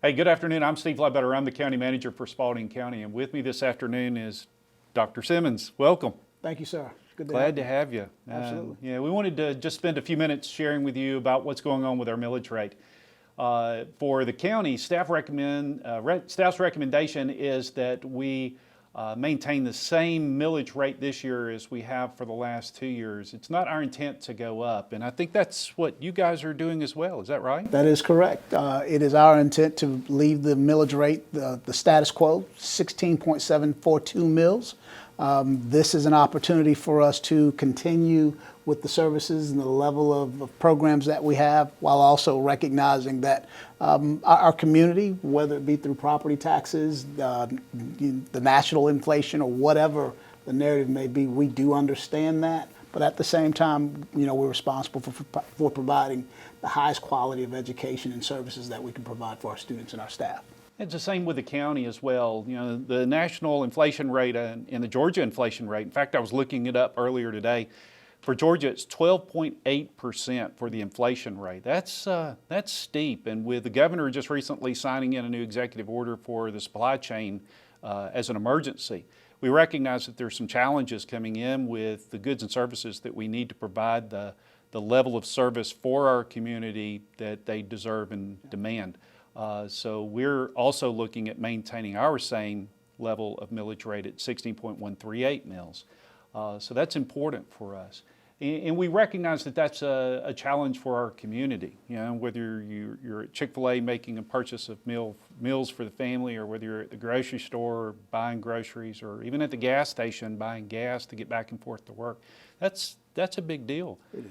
Hey, good afternoon. I'm Steve Ledbetter. I'm the County Manager for Spalding County, and with me this afternoon is Dr. Simmons. Welcome. Thank you, sir. Good Glad to have you. Absolutely. Yeah, we wanted to just spend a few minutes sharing with you about what's going on with our millage rate. For the county, staff's recommendation is that we maintain the same millage rate this year as we have for the last 2 years. It's not our intent to go up, and I think that's what you guys are doing as well. Is that right? That is correct. It is our intent to leave the millage rate, the status quo, 16.742 mills. This is an opportunity for us to continue with the services and the level of programs that we have, while also recognizing that our community, whether it be through property taxes, the national inflation, or whatever the narrative may be, we do understand that. But at the same time, we're responsible for providing the highest quality of education and services that we can provide for our students and our staff. It's the same with the county as well. The national inflation rate and the Georgia inflation rate, in fact, I was looking it up earlier today. For Georgia, it's 12.8% for the inflation rate. That's steep. And with the governor just recently signing in a new executive order for the supply chain as an emergency, we recognize that there's some challenges coming in with the goods and services that we need to provide the level of service for our community that they deserve and demand. So we're also looking at maintaining our same level of millage rate at 16.138 mills. So that's important for us. And we recognize that that's a challenge for our community. Whether you're at Chick-fil-A making a purchase of meals for the family, or whether you're at the grocery store buying groceries, or even at the gas station buying gas to get back and forth to work, that's a big deal. It is.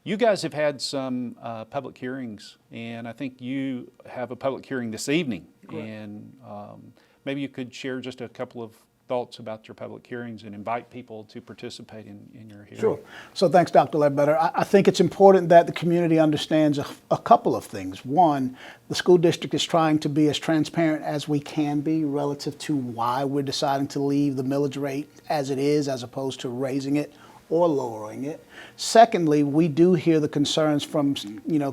You guys have had some public hearings, and I think you have a public hearing this evening. Correct. And maybe you could share just a couple of thoughts about your public hearings and invite people to participate in your hearing. Sure. So thanks, Dr. Ledbetter. I think it's important that the community understands a couple of things. One, the school district is trying to be as transparent as we can be relative to why we're deciding to leave the millage rate as it is, as opposed to raising it or lowering it. Secondly, we do hear the concerns from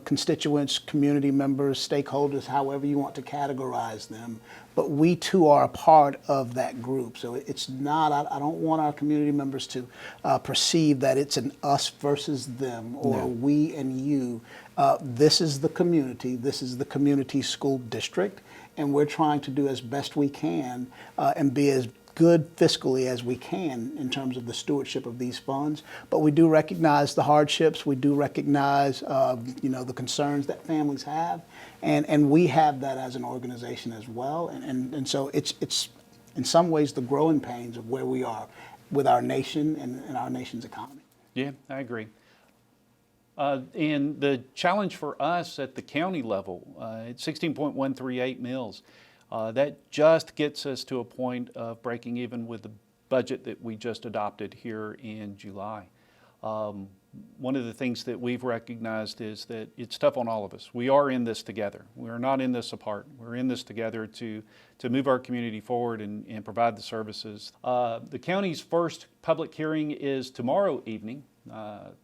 constituents, community members, stakeholders, however you want to categorize them, but we too are a part of that group. So it's not, I don't want our community members to perceive that it's an us versus them, or No. we and you. This is the community, this is the community school district, and we're trying to do as best we can and be as good fiscally as we can in terms of the stewardship of these funds. But we do recognize the hardships, we do recognize the concerns that families have, and we have that as an organization as well. And so it's in some ways the growing pains of where we are with our nation and our nation's economy. Yeah, I agree. And the challenge for us at the county level, at 16.138 mills, that just gets us to a point of breaking even with the budget that we just adopted here in July. One of the things that we've recognized is that it's tough on all of us. We are in this together. We're not in this apart. We're in this together to move our community forward and provide the services. The county's first public hearing is tomorrow evening,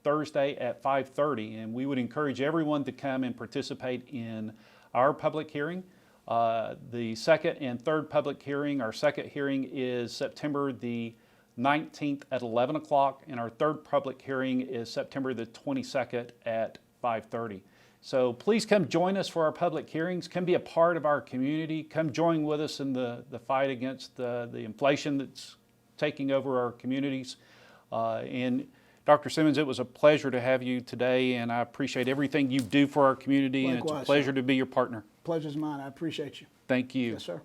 Thursday at 5:30, and we would encourage everyone to come and participate in our public hearing. The second and third public hearing, our second hearing is September the 19th at 11 o'clock, and our third public hearing is September the 22nd at 5:30. So please come join us for our public hearings. Come be a part of our community. Come join with us in the fight against the inflation that's taking over our communities. And Dr. Simmons, it was a pleasure to have you today, and I appreciate everything you do for our community. Likewise, and it's a pleasure to be your partner. Pleasure's mine. I appreciate you. Thank you. Yes, sir.